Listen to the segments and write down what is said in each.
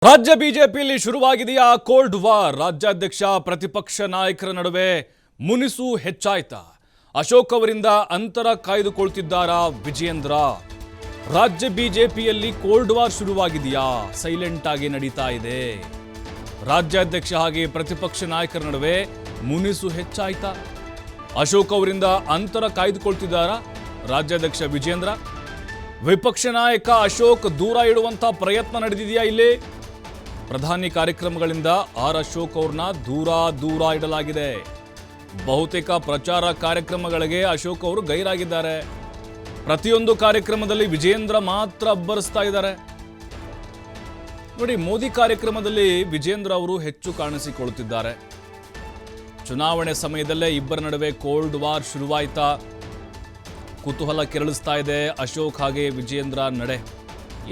ರಾಜ್ಯ ಬಿಜೆಪಿಯಲ್ಲಿ ಶುರುವಾಗಿದೆಯಾ cold war. ರಾಜ್ಯಾಧ್ಯಕ್ಷ ಪ್ರತಿಪಕ್ಷ ನಾಯಕರ ನಡುವೆ ಮುನಿಸು ಹೆಚ್ಚಾಯ್ತಾ? ಅಶೋಕ್ ಅವರಿಂದ ಅಂತರ ಕಾಯ್ದುಕೊಳ್ತಿದ್ದಾರಾ ವಿಜಯೇಂದ್ರ? ರಾಜ್ಯ ಬಿಜೆಪಿಯಲ್ಲಿ ಕೋಲ್ಡ್ ವಾರ್ ಶುರುವಾಗಿದೆಯಾ? ಸೈಲೆಂಟ್ ಆಗಿ ನಡೀತಾ ಇದೆ. ರಾಜ್ಯಾಧ್ಯಕ್ಷ ಹಾಗೆ ಪ್ರತಿಪಕ್ಷ ನಾಯಕರ ನಡುವೆ ಮುನಿಸು ಹೆಚ್ಚಾಯ್ತಾ? ಅಶೋಕ್ ಅವರಿಂದ ಅಂತರ ಕಾಯ್ದುಕೊಳ್ತಿದ್ದಾರಾ ರಾಜ್ಯಾಧ್ಯಕ್ಷ ವಿಜಯೇಂದ್ರ? ವಿಪಕ್ಷ ನಾಯಕ ಅಶೋಕ್ ದೂರ ಇಡುವಂತ ಪ್ರಯತ್ನ ನಡೆದಿದೆಯಾ? ಇಲ್ಲಿ ಪ್ರಧಾನಿ ಕಾರ್ಯಕ್ರಮಗಳಿಂದ ಅಶೋಕ್ ಅವ್ರನ್ನ ದೂರ ಇಡಲಾಗಿದೆ. ಬಹುತೇಕ ಪ್ರಚಾರ ಕಾರ್ಯಕ್ರಮಗಳಿಗೆ ಅಶೋಕ್ ಅವರು ಗೈರಾಗಿದ್ದಾರೆ. ಪ್ರತಿಯೊಂದು ಕಾರ್ಯಕ್ರಮದಲ್ಲಿ ವಿಜಯೇಂದ್ರ ಮಾತ್ರ ಅಬ್ಬರಿಸ್ತಾ ಇದ್ದಾರೆ. ನೋಡಿ, ಮೋದಿ ಕಾರ್ಯಕ್ರಮದಲ್ಲಿ ವಿಜಯೇಂದ್ರ ಅವರು ಹೆಚ್ಚು ಕಾಣಿಸಿಕೊಳ್ಳುತ್ತಿದ್ದಾರೆ. ಚುನಾವಣೆ ಸಮಯದಲ್ಲೇ ಇಬ್ಬರ ನಡುವೆ ಕೋಲ್ಡ್ ವಾರ್ ಶುರುವಾಯ್ತಾ? ಕುತೂಹಲ ಕೆರಳಿಸ್ತಾ ಇದೆ ಅಶೋಕ್ ಹಾಗೆ ವಿಜಯೇಂದ್ರ ನಡೆ.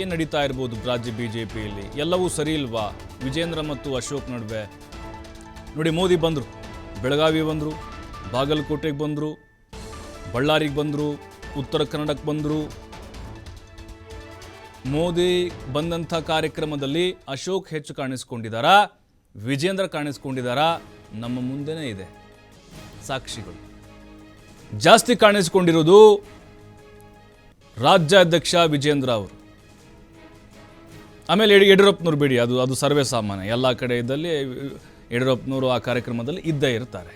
ಏನು ನಡೀತಾ ಇರ್ಬೋದು ರಾಜ್ಯ ಬಿಜೆಪಿಯಲ್ಲಿ? ಎಲ್ಲವೂ ಸರಿ ಇಲ್ವಾ ವಿಜಯೇಂದ್ರ ಮತ್ತು ಅಶೋಕ್ ನಡುವೆ? ನೋಡಿ, ಮೋದಿ ಬಂದರು, ಬೆಳಗಾವಿ ಬಂದರು, ಬಾಗಲಕೋಟೆಗೆ ಬಂದರು, ಬಳ್ಳಾರಿಗೆ ಬಂದರು, ಉತ್ತರ ಕನ್ನಡಕ್ಕೆ ಬಂದರು. ಮೋದಿ ಬಂದಂಥ ಕಾರ್ಯಕ್ರಮದಲ್ಲಿ ಅಶೋಕ್ ಹೆಚ್ಚು ಕಾಣಿಸ್ಕೊಂಡಿದ್ದಾರಾ, ವಿಜಯೇಂದ್ರ ಕಾಣಿಸ್ಕೊಂಡಿದ್ದಾರಾ? ನಮ್ಮ ಮುಂದೆನೇ ಇದೆ ಸಾಕ್ಷಿಗಳು. ಜಾಸ್ತಿ ಕಾಣಿಸಿಕೊಂಡಿರೋದು ರಾಜ್ಯಾಧ್ಯಕ್ಷ ವಿಜಯೇಂದ್ರ ಅವರು. ಆಮೇಲೆ ಯಡಿಯೂರಪ್ಪನವ್ರು ಬಿಡಿ, ಅದು ಸರ್ವೇ ಸಾಮಾನ್ಯ. ಎಲ್ಲ ಕಡೆ ಇದ್ದಲ್ಲಿ ಯಡಿಯೂರಪ್ಪನವರು ಆ ಕಾರ್ಯಕ್ರಮದಲ್ಲಿ ಇದ್ದೇ ಇರ್ತಾರೆ.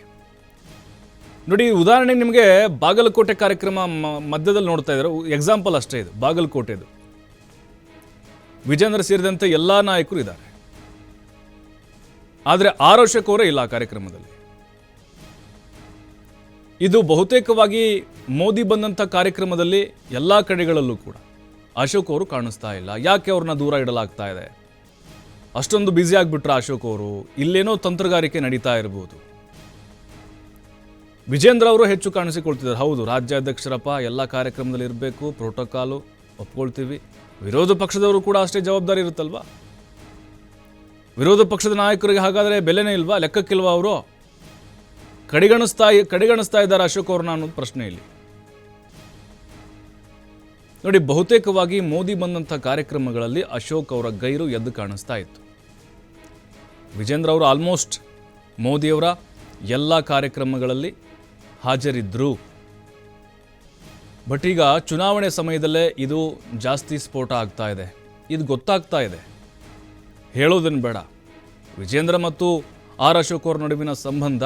ನೋಡಿ, ಉದಾಹರಣೆಗೆ ನಿಮಗೆ ಬಾಗಲಕೋಟೆ ಕಾರ್ಯಕ್ರಮ ಮಧ್ಯದಲ್ಲಿ ನೋಡ್ತಾ ಇದ್ದಾರೆ. ಎಕ್ಸಾಂಪಲ್ ಅಷ್ಟೇ ಇದು, ಬಾಗಲಕೋಟೆದು. ವಿಜಯೇಂದ್ರ ಸೇರಿದಂತೆ ಎಲ್ಲ ನಾಯಕರು ಇದ್ದಾರೆ, ಆದರೆ ಅಶೋಕ್ ಅವರೇ ಇಲ್ಲ ಆ ಕಾರ್ಯಕ್ರಮದಲ್ಲಿ. ಇದು ಬಹುತೇಕವಾಗಿ ಮೋದಿ ಬಂದಂಥ ಕಾರ್ಯಕ್ರಮದಲ್ಲಿ ಎಲ್ಲ ಕಡೆಗಳಲ್ಲೂ ಕೂಡ ಅಶೋಕ್ ಅವರು ಕಾಣಿಸ್ತಾ ಇಲ್ಲ. ಯಾಕೆ ಅವ್ರನ್ನ ದೂರ ಇಡಲಾಗ್ತಾ ಇದೆ? ಅಷ್ಟೊಂದು ಬ್ಯುಸಿ ಆಗಿಬಿಟ್ರೆ ಅಶೋಕ್ ಅವರು? ಇಲ್ಲೇನೋ ತಂತ್ರಗಾರಿಕೆ ನಡೀತಾ ಇರ್ಬೋದು. ವಿಜಯೇಂದ್ರ ಅವರು ಹೆಚ್ಚು ಕಾಣಿಸಿಕೊಳ್ತಿದ್ದಾರೆ. ಹೌದು, ರಾಜ್ಯಾಧ್ಯಕ್ಷರಪ್ಪ, ಎಲ್ಲ ಕಾರ್ಯಕ್ರಮದಲ್ಲಿ ಇರಬೇಕು, ಪ್ರೋಟೋಕಾಲು ಒಪ್ಕೊಳ್ತೀವಿ. ವಿರೋಧ ಪಕ್ಷದವರು ಕೂಡ ಅಷ್ಟೇ ಜವಾಬ್ದಾರಿ ಇರುತ್ತಲ್ವಾ? ವಿರೋಧ ಪಕ್ಷದ ನಾಯಕರಿಗೆ ಹಾಗಾದರೆ ಬೆಲೆನೇ ಇಲ್ವಾ, ಲೆಕ್ಕಕ್ಕಿಲ್ವಾ? ಅವರು ಕಡೆಗಣಿಸ್ತಾ ಇದ್ದಾರೆ ಅಶೋಕ್ ಅವ್ರನ್ನ ಅನ್ನೋದು ಪ್ರಶ್ನೆ ಇಲ್ಲಿ. ನೋಡಿ, ಬಹುತೇಕವಾಗಿ ಮೋದಿ ಬಂದಂಥ ಕಾರ್ಯಕ್ರಮಗಳಲ್ಲಿ ಅಶೋಕ್ ಅವರ ಗೈರು ಎದ್ದು ಕಾಣಿಸ್ತಾ ಇತ್ತು. ವಿಜೇಂದ್ರ ಅವರು ಆಲ್ಮೋಸ್ಟ್ ಮೋದಿಯವರ ಎಲ್ಲ ಕಾರ್ಯಕ್ರಮಗಳಲ್ಲಿ ಹಾಜರಿದ್ದರು. ಬಟ್ ಈಗ ಚುನಾವಣೆ ಸಮಯದಲ್ಲೇ ಇದು ಜಾಸ್ತಿ ಸ್ಫೋಟ ಆಗ್ತಾ ಇದೆ. ಇದು ಗೊತ್ತಾಗ್ತಾ ಇದೆ, ಹೇಳೋದನ್ನು ಬೇಡ. ವಿಜೇಂದ್ರ ಮತ್ತು ಅಶೋಕ್ ಅವರ ನಡುವಿನ ಸಂಬಂಧ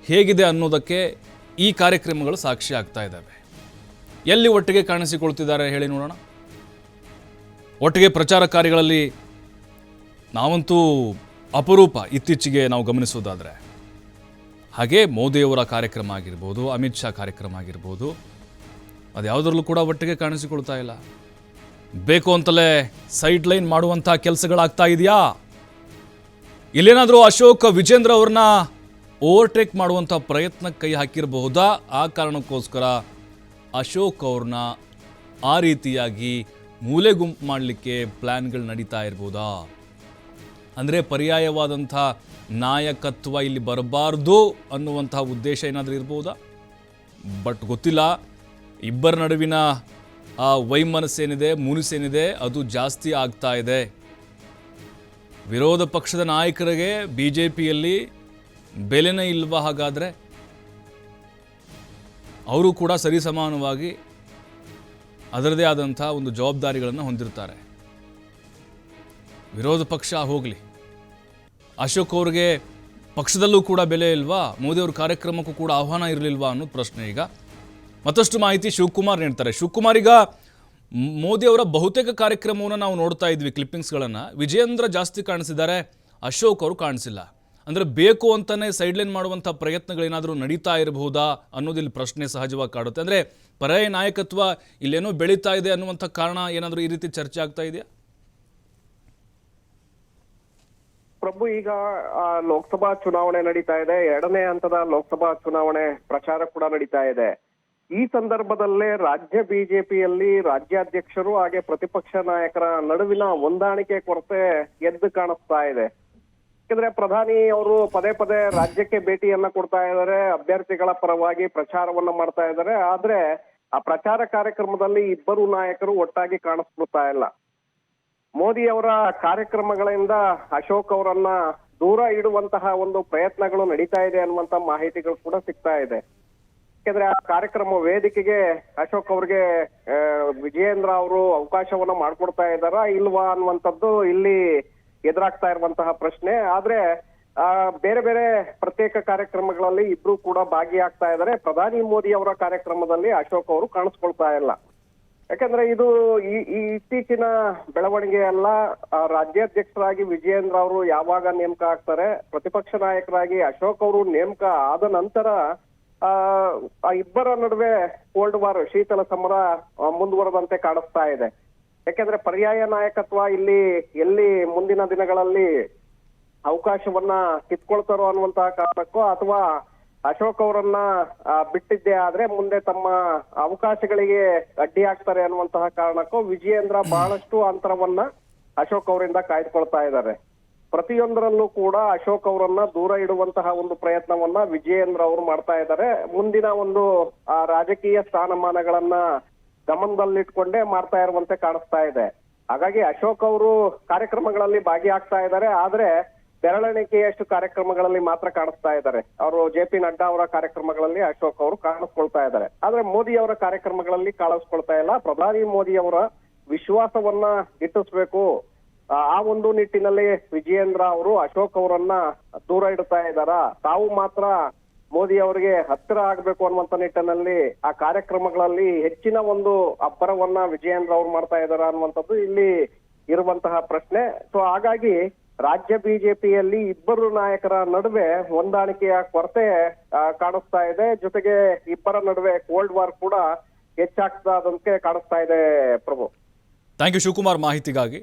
ಹೇಗಿದೆ ಅನ್ನೋದಕ್ಕೆ ಈ ಕಾರ್ಯಕ್ರಮಗಳು ಸಾಕ್ಷಿ ಆಗ್ತಾ ಇದ್ದಾವೆ. ಎಲ್ಲಿ ಒಟ್ಟಿಗೆ ಕಾಣಿಸಿಕೊಳ್ತಿದ್ದಾರೆ ಹೇಳಿ ನೋಡೋಣ. ಒಟ್ಟಿಗೆ ಪ್ರಚಾರ ಕಾರ್ಯಗಳಲ್ಲಿ ನಾವಂತೂ ಅಪರೂಪ ಇತ್ತೀಚೆಗೆ ನಾವು ಗಮನಿಸೋದಾದರೆ. ಹಾಗೆ ಮೋದಿಯವರ ಕಾರ್ಯಕ್ರಮ ಆಗಿರ್ಬೋದು, ಅಮಿತ್ ಶಾ ಕಾರ್ಯಕ್ರಮ ಆಗಿರ್ಬೋದು, ಅದು ಯಾವುದರಲ್ಲೂ ಕೂಡ ಒಟ್ಟಿಗೆ ಕಾಣಿಸಿಕೊಳ್ತಾ ಇಲ್ಲ. ಬೇಕು ಅಂತಲೇ ಸೈಡ್ ಲೈನ್ ಮಾಡುವಂಥ ಕೆಲಸಗಳಾಗ್ತಾ ಇದೆಯಾ? ಇಲ್ಲೇನಾದರೂ ಅಶೋಕ್ ವಿಜೇಂದ್ರ ಅವ್ರನ್ನ ಓವರ್ಟೇಕ್ ಮಾಡುವಂಥ ಪ್ರಯತ್ನಕ್ಕೆ ಕೈ ಹಾಕಿರಬಹುದಾ? ಆ ಕಾರಣಕ್ಕೋಸ್ಕರ ಅಶೋಕ್ ಅವ್ರನ್ನ ಆ ರೀತಿಯಾಗಿ ಮೂಲೆ ಗುಂಪು ಮಾಡಲಿಕ್ಕೆ ಪ್ಲ್ಯಾನ್ಗಳು ನಡೀತಾ ಇರ್ಬೋದಾ? ಅಂದರೆ ಪರ್ಯಾಯವಾದಂಥ ನಾಯಕತ್ವ ಇಲ್ಲಿ ಬರಬಾರ್ದು ಅನ್ನುವಂಥ ಉದ್ದೇಶ ಏನಾದರೂ ಇರ್ಬೋದಾ? ಬಟ್ ಗೊತ್ತಿಲ್ಲ. ಇಬ್ಬರ ನಡುವಿನ ಆ ವೈಮನಸ್ಸೇನಿದೆ, ಮುನಿಸೇನಿದೆ, ಅದು ಜಾಸ್ತಿ ಆಗ್ತಾ ಇದೆ. ವಿರೋಧ ಪಕ್ಷದ ನಾಯಕರಿಗೆ ಬಿ ಜೆ ಪಿಯಲ್ಲಿ ಬೆಲೆನೇ ಇಲ್ವಾ? ಹಾಗಾದರೆ ಅವರು ಕೂಡ ಸರಿಸಮಾನವಾಗಿ ಅದರದೇ ಆದಂಥ ಒಂದು ಜವಾಬ್ದಾರಿಗಳನ್ನು ಹೊಂದಿರ್ತಾರೆ. ವಿರೋಧ ಪಕ್ಷ ಹೋಗಲಿ, ಅಶೋಕ್ ಅವ್ರಿಗೆ ಪಕ್ಷದಲ್ಲೂ ಕೂಡ ಬೆಲೆ ಇಲ್ವಾ? ಮೋದಿಯವ್ರ ಕಾರ್ಯಕ್ರಮಕ್ಕೂ ಕೂಡ ಆಹ್ವಾನ ಇರಲಿಲ್ವಾ ಅನ್ನೋದು ಪ್ರಶ್ನೆ. ಈಗ ಮತ್ತಷ್ಟು ಮಾಹಿತಿ ಶಿವಕುಮಾರ್ ನೀಡ್ತಾರೆ. ಶಿವಕುಮಾರ್, ಈಗ ಮೋದಿಯವರ ಬಹುತೇಕ ಕಾರ್ಯಕ್ರಮವನ್ನು ನಾವು ನೋಡ್ತಾ ಇದ್ವಿ, ಕ್ಲಿಪ್ಪಿಂಗ್ಸ್ಗಳನ್ನು. ವಿಜಯೇಂದ್ರ ಜಾಸ್ತಿ ಕಾಣಿಸಿದ್ದಾರೆ, ಅಶೋಕ್ ಅವರು ಕಾಣಿಸಿಲ್ಲ. ಅಂದರೆ ಬೇಕು ಅಂತಲೇ ಸೈಡ್ಲೈನ್ ಮಾಡುವಂಥ ಪ್ರಯತ್ನಗಳೇನಾದರೂ ನಡೀತಾ ಇರಬಹುದಾ ಅನ್ನೋದಿಲ್ಲಿ ಪ್ರಶ್ನೆ ಸಹಜವಾಗಿ ಕಾಡುತ್ತೆ. ಅಂದರೆ ಪರ್ಯಾಯ ನಾಯಕತ್ವ ಇಲ್ಲೇನೋ ಬೆಳೀತಾ ಇದೆ ಅನ್ನುವಂಥ ಕಾರಣ ಏನಾದರೂ ಈ ರೀತಿ ಚರ್ಚೆ ಆಗ್ತಾ ಇದೆಯಾ? ಪ್ರಭು, ಈಗ ಲೋಕಸಭಾ ಚುನಾವಣೆ ನಡೀತಾ ಇದೆ. 2ನೇ ಹಂತದ ಲೋಕಸಭಾ ಚುನಾವಣೆ ಪ್ರಚಾರ ಕೂಡ ನಡೀತಾ ಇದೆ. ಈ ಸಂದರ್ಭದಲ್ಲೇ ರಾಜ್ಯ ಬಿಜೆಪಿಯಲ್ಲಿ ರಾಜ್ಯಾಧ್ಯಕ್ಷರು ಹಾಗೆ ಪ್ರತಿಪಕ್ಷ ನಾಯಕರ ನಡುವಿನ ಹೊಂದಾಣಿಕೆ ಕೊರತೆ ಎದ್ದು ಕಾಣಿಸ್ತಾ ಇದೆ. ಯಾಕಂದ್ರೆ ಪ್ರಧಾನಿ ಅವರು ಪದೇ ಪದೇ ರಾಜ್ಯಕ್ಕೆ ಭೇಟಿಯನ್ನ ಕೊಡ್ತಾ ಇದ್ದಾರೆ, ಅಭ್ಯರ್ಥಿಗಳ ಪರವಾಗಿ ಪ್ರಚಾರವನ್ನ ಮಾಡ್ತಾ ಇದ್ದಾರೆ. ಆದ್ರೆ ಆ ಪ್ರಚಾರ ಕಾರ್ಯಕ್ರಮದಲ್ಲಿ ಇಬ್ಬರು ನಾಯಕರು ಒಟ್ಟಾಗಿ ಕಾಣಿಸ್ಬಿಡ್ತಾ ಇಲ್ಲ. ಮೋದಿ ಅವರ ಕಾರ್ಯಕ್ರಮಗಳಿಂದ ಅಶೋಕ್ ಅವರನ್ನ ದೂರ ಇಡುವಂತಹ ಒಂದು ಪ್ರಯತ್ನಗಳು ನಡೀತಾ ಇದೆ ಅನ್ನುವಂತ ಮಾಹಿತಿಗಳು ಕೂಡ ಸಿಗ್ತಾ ಇದೆ. ಯಾಕಂದ್ರೆ ಆ ಕಾರ್ಯಕ್ರಮ ವೇದಿಕೆಗೆ ಅಶೋಕ್ ಅವ್ರಿಗೆ ವಿಜಯೇಂದ್ರ ಅವರು ಅವಕಾಶವನ್ನ ಮಾಡ್ಕೊಡ್ತಾ ಇದ್ದಾರಾ ಇಲ್ವಾ ಅನ್ನುವಂಥದ್ದು ಇಲ್ಲಿ ಎದುರಾಗ್ತಾ ಇರುವಂತಹ ಪ್ರಶ್ನೆ. ಆದ್ರೆ ಬೇರೆ ಬೇರೆ ಪ್ರತ್ಯೇಕ ಕಾರ್ಯಕ್ರಮಗಳಲ್ಲಿ ಇಬ್ರು ಕೂಡ ಭಾಗಿಯಾಗ್ತಾ ಇದ್ದಾರೆ. ಪ್ರಧಾನಿ ಮೋದಿ ಅವರ ಕಾರ್ಯಕ್ರಮದಲ್ಲಿ ಅಶೋಕ್ ಅವರು ಕಾಣಿಸ್ಕೊಳ್ತಾ ಇಲ್ಲ. ಯಾಕಂದ್ರೆ ಇದು ಈ ಇತ್ತೀಚಿನ ಬೆಳವಣಿಗೆ ಅಲ್ಲ. ರಾಜ್ಯಾಧ್ಯಕ್ಷರಾಗಿ ವಿಜಯೇಂದ್ರ ಅವರು ಯಾವಾಗ ನೇಮಕ ಆಗ್ತಾರೆ, ಪ್ರತಿಪಕ್ಷ ನಾಯಕರಾಗಿ ಅಶೋಕ್ ಅವರು ನೇಮಕ ಆದ ನಂತರ ಆ ಇಬ್ಬರ ನಡುವೆ ಕೋಲ್ಡ್ ವಾರ್ ಶೀತಲ ಸಮರ ಮುಂದುವರೆದಂತೆ ಕಾಣಿಸ್ತಾ ಇದೆ. ಯಾಕಂದ್ರೆ ಪರ್ಯಾಯ ನಾಯಕತ್ವ ಇಲ್ಲಿ ಎಲ್ಲಿ ಮುಂದಿನ ದಿನಗಳಲ್ಲಿ ಅವಕಾಶವನ್ನ ಕಿತ್ಕೊಳ್ತಾರೋ ಅನ್ನುವಂತಹ ಕಾರಣಕ್ಕೋ ಅಥವಾ ಅಶೋಕ್ ಅವರನ್ನ ಬಿಟ್ಟಿದ್ದೇ ಆದ್ರೆ ಮುಂದೆ ತಮ್ಮ ಅವಕಾಶಗಳಿಗೆ ಅಡ್ಡಿ ಆಗ್ತಾರೆ ಅನ್ನುವಂತಹ ಕಾರಣಕ್ಕೂ ವಿಜಯೇಂದ್ರ ಬಹಳಷ್ಟು ಅಂತರವನ್ನ ಅಶೋಕ್ ಅವರಿಂದ ಕಾಯ್ದುಕೊಳ್ತಾ ಇದ್ದಾರೆ. ಪ್ರತಿಯೊಂದರಲ್ಲೂ ಕೂಡ ಅಶೋಕ್ ಅವರನ್ನ ದೂರ ಇಡುವಂತಹ ಒಂದು ಪ್ರಯತ್ನವನ್ನ ವಿಜಯೇಂದ್ರ ಅವರು ಮಾಡ್ತಾ ಇದ್ದಾರೆ. ಮುಂದಿನ ಒಂದು ರಾಜಕೀಯ ಸ್ಥಾನಮಾನಗಳನ್ನ ಗಮನದಲ್ಲಿಟ್ಕೊಂಡೇ ಮಾಡ್ತಾ ಇರುವಂತೆ ಕಾಣಿಸ್ತಾ ಇದೆ. ಹಾಗಾಗಿ ಅಶೋಕ್ ಅವರು ಕಾರ್ಯಕ್ರಮಗಳಲ್ಲಿ ಭಾಗಿಯಾಗ್ತಾ ಇದ್ದಾರೆ. ಆದ್ರೆ ಬೆರಳೆಣಿಕೆಯಷ್ಟು ಕಾರ್ಯಕ್ರಮಗಳಲ್ಲಿ ಮಾತ್ರ ಕಾಣಿಸ್ತಾ ಇದ್ದಾರೆ. ಅವರು JP ನಡ್ಡಾ ಅವರ ಕಾರ್ಯಕ್ರಮಗಳಲ್ಲಿ ಅಶೋಕ್ ಅವರು ಕಾಣಿಸ್ಕೊಳ್ತಾ ಇದ್ದಾರೆ. ಆದ್ರೆ ಮೋದಿ ಅವರ ಕಾರ್ಯಕ್ರಮಗಳಲ್ಲಿ ಕಾಣಿಸ್ಕೊಳ್ತಾ ಇಲ್ಲ. ಪ್ರಧಾನಿ ಮೋದಿ ಅವರ ವಿಶ್ವಾಸವನ್ನ ಗಿಟ್ಟಿಸ್ಬೇಕು, ಆ ಒಂದು ನಿಟ್ಟಿನಲ್ಲಿ ವಿಜಯೇಂದ್ರ ಅವರು ಅಶೋಕ್ ಅವರನ್ನ ದೂರ ಇಡ್ತಾ ಇದ್ದಾರಾ, ತಾವು ಮಾತ್ರ ಮೋದಿ ಅವರಿಗೆ ಹತ್ತಿರ ಆಗ್ಬೇಕು ಅನ್ನುವಂತ ನಿಟ್ಟಿನಲ್ಲಿ ಆ ಕಾರ್ಯಕ್ರಮಗಳಲ್ಲಿ ಹೆಚ್ಚಿನ ಒಂದು ಅಬ್ಬರವನ್ನ ವಿಜಯೇಂದ್ರ ಅವರು ಮಾಡ್ತಾ ಇದ್ದಾರಾ ಅನ್ನುವಂಥದ್ದು ಇಲ್ಲಿ ಇರುವಂತಹ ಪ್ರಶ್ನೆ. ಸೊ ಹಾಗಾಗಿ ರಾಜ್ಯ ಬಿಜೆಪಿಯಲ್ಲಿ ಇಬ್ಬರು ನಾಯಕರ ನಡುವೆ ಹೊಂದಾಣಿಕೆಯ ಕೊರತೆ ಕಾಣಿಸ್ತಾ ಇದೆ. ಜೊತೆಗೆ ಇಬ್ಬರ ನಡುವೆ ಕೋಲ್ಡ್ ವಾರ್ ಕೂಡ ಹೆಚ್ಚಾಗ್ತದಂತೆ ಕಾಣಿಸ್ತಾ ಇದೆ. ಪ್ರಭು, ಥ್ಯಾಂಕ್ ಯು ಶಿವಕುಮಾರ್ ಮಾಹಿತಿಗಾಗಿ.